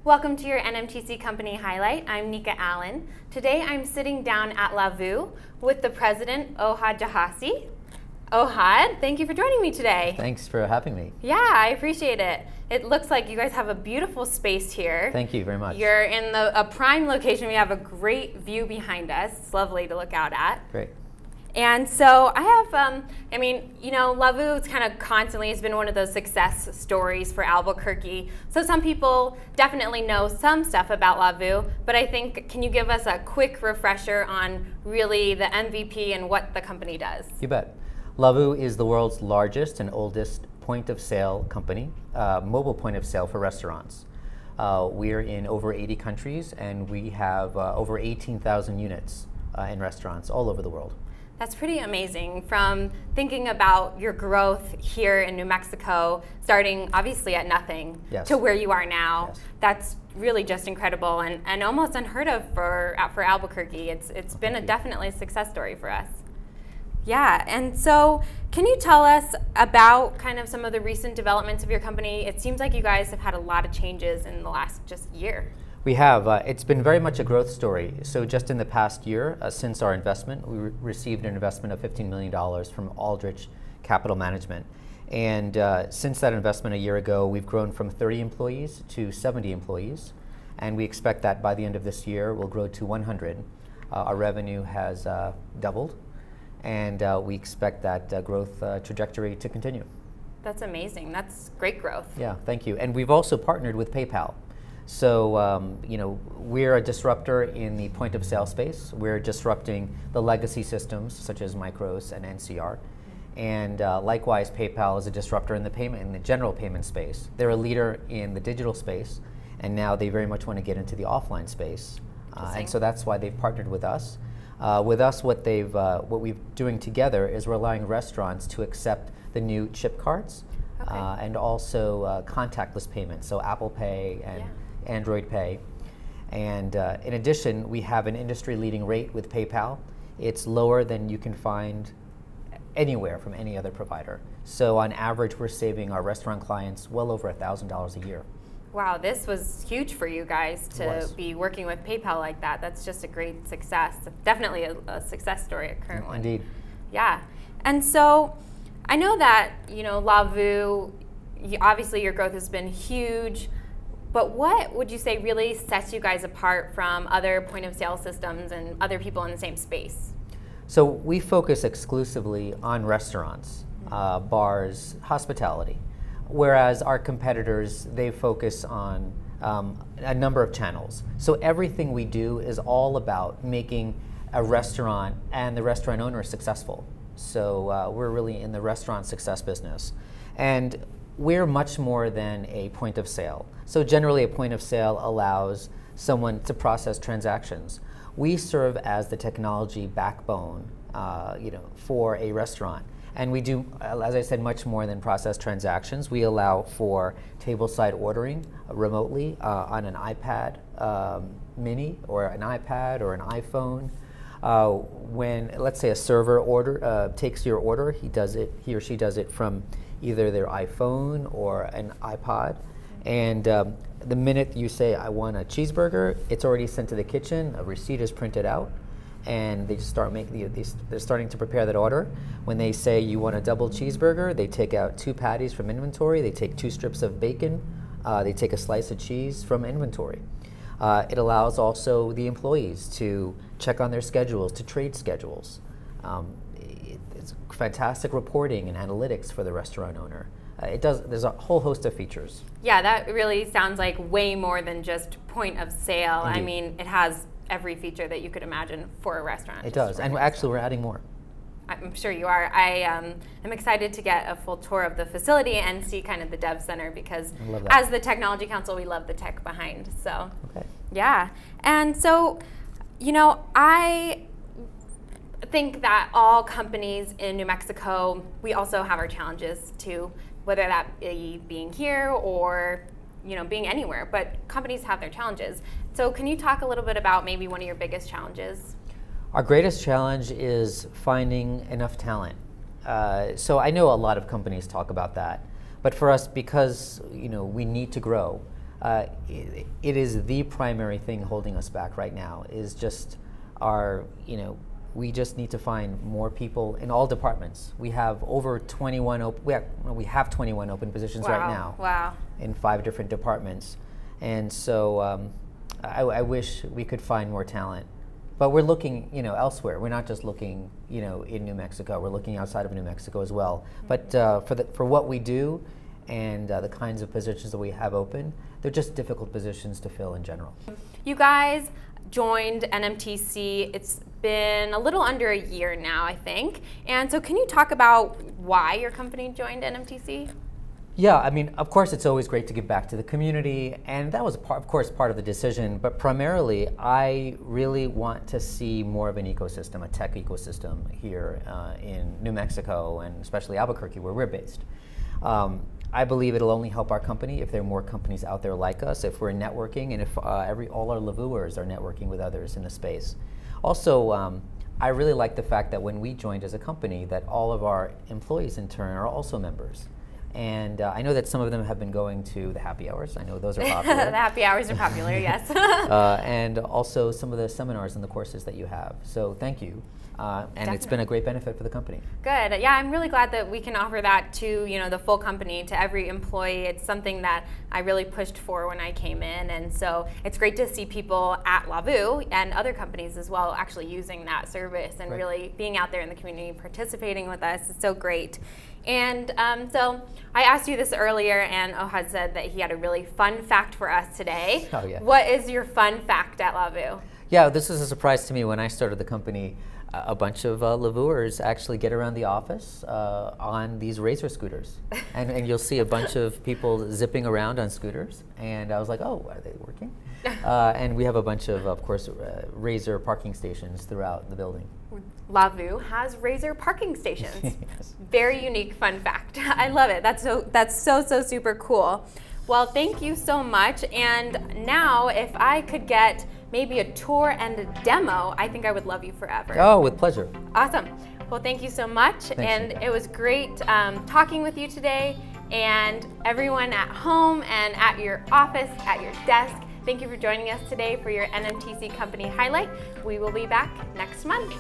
Welcome to your NMTC Company Highlight. I'm Nika Allen. Today I'm sitting down at LAVU with the president, Ohad Jahasi. Ohad, thank you for joining me today. Thanks for having me. Yeah, I appreciate it. It looks like you guys have a beautiful space here. Thank you very much. You're in a prime location. We have a great view behind us. It's lovely to look out at. Great. And so I have, LAVU kind of constantly has been one of those success stories for Albuquerque. So some people definitely know some stuff about LAVU, but I think, can you give us a quick refresher on really the MVP and what the company does? You bet. LAVU is the world's largest and oldest point-of-sale company, mobile point-of-sale for restaurants. We're in over 80 countries, and we have over 18,000 units in restaurants all over the world. That's pretty amazing. From thinking about your growth here in New Mexico, starting obviously at nothing, yes, to where you are now, yes, that's really just incredible and almost unheard of for Albuquerque. It's been definitely a success story for us. Yeah, and so can you tell us about kind of some of the recent developments of your company? It seems like you guys have had a lot of changes in the last just year. We have. It's been very much a growth story. So just in the past year, since our investment, we received an investment of $15 million from Aldrich Capital Management. And since that investment a year ago, we've grown from 30 employees to 70 employees. And we expect that by the end of this year, we'll grow to 100. Our revenue has doubled. And we expect that growth trajectory to continue. That's amazing. That's great growth. Yeah, thank you. And we've also partnered with PayPal. So, we're a disruptor in the point-of-sale space. We're disrupting the legacy systems such as Micros and NCR. And likewise, PayPal is a disruptor in the general payment space. They're a leader in the digital space, and now they very much want to get into the offline space. And so that's why they've partnered with us. What we're doing together is we're allowing restaurants to accept the new chip cards, and also contactless payments, so Apple Pay and Android Pay. And in addition, we have an industry-leading rate with PayPal. It's lower than you can find anywhere from any other provider. So on average, we're saving our restaurant clients well over $1,000 a year. Wow, this was huge for you guys to be working with PayPal like that. That's just a great success. Definitely a success story at current one. Indeed. Yeah. And so I know that, LAVU, obviously your growth has been huge, but what would you say really sets you guys apart from other point-of-sale systems and other people in the same space? So we focus exclusively on restaurants, bars, hospitality. Whereas our competitors, they focus on a number of channels. So everything we do is all about making a restaurant and the restaurant owner successful. So we're really in the restaurant success business. And we're much more than a point of sale. So generally a point of sale allows someone to process transactions. We serve as the technology backbone for a restaurant. And we do, as I said, much more than process transactions. We allow for tableside ordering remotely on an iPad mini or an iPad or an iPhone. When, let's say, a server takes your order, he or she does it from either their iPhone or an iPod. And the minute you say, I want a cheeseburger, it's already sent to the kitchen, a receipt is printed out, and they just start they're starting to prepare that order. When they say you want a double cheeseburger, they take out 2 patties from inventory, they take 2 strips of bacon, they take a slice of cheese from inventory. It allows also the employees to check on their schedules, to trade schedules. It's fantastic reporting and analytics for the restaurant owner. There's a whole host of features. Yeah, that really sounds like way more than just point of sale. Indeed. I mean, it has every feature that you could imagine for a restaurant. It does, and actually we're adding more. I'm sure you are. I am excited to get a full tour of the facility and see kind of the dev center, because as the Technology Council, we love the tech behind. So, yeah. And so, I think that all companies in New Mexico, we also have our challenges too, whether that be being here or being anywhere, but companies have their challenges. So can you talk a little bit about maybe one of your biggest challenges? Our greatest challenge is finding enough talent. So I know a lot of companies talk about that, but for us, because we need to grow, it is the primary thing holding us back right now, is just our, we just need to find more people in all departments. We have over 21 we have 21 open positions right now. Wow. In 5 different departments. And so I wish we could find more talent. But we're looking, elsewhere. We're not just looking, in New Mexico. We're looking outside of New Mexico as well. But for what we do and the kinds of positions that we have open, they're just difficult positions to fill in general. You guys joined NMTC. It's been a little under a year now, I think. And so can you talk about why your company joined NMTC? Yeah, I mean, of course, it's always great to give back to the community, and that was, of course, part of the decision. But primarily, I really want to see more of an ecosystem, a tech ecosystem here in New Mexico, and especially Albuquerque, where we're based. I believe it'll only help our company if there are more companies out there like us, if we're networking, and if all our LAVUers are networking with others in the space. Also, I really like the fact that when we joined as a company, that all of our employees in turn are also members. And I know that some of them have been going to the happy hours. I know those are popular. The happy hours are popular, yes. And also some of the seminars and the courses that you have. So thank you. And Definitely. It's been a great benefit for the company. Good. Yeah, I'm really glad that we can offer that to the full company, to every employee. It's something that I really pushed for when I came in, and so it's great to see people at LAVU and other companies as well actually using that service and Right. really being out there in the community, participating with us. It's so great. And so I asked you this earlier, and Ohad said that he had a really fun fact for us today. Oh, yeah. What is your fun fact at LAVU? Yeah, this was a surprise to me when I started the company. A bunch of LAVUers actually get around the office on these Razor scooters. And you'll see a bunch of people zipping around on scooters. And I was like, oh, are they working? And we have a bunch of course, Razor parking stations throughout the building. LAVU has Razor parking stations. Yes. Very unique fun fact. I love it. That's so super cool. Well, thank you so much. And now, if I could get maybe a tour and a demo, I think I would love you forever. Oh, with pleasure. Awesome. Well, thank you so much. Thanks, and Shanka. It was great talking with you today. And everyone at home and at your office, at your desk, thank you for joining us today for your NMTC Company Highlight. We will be back next month.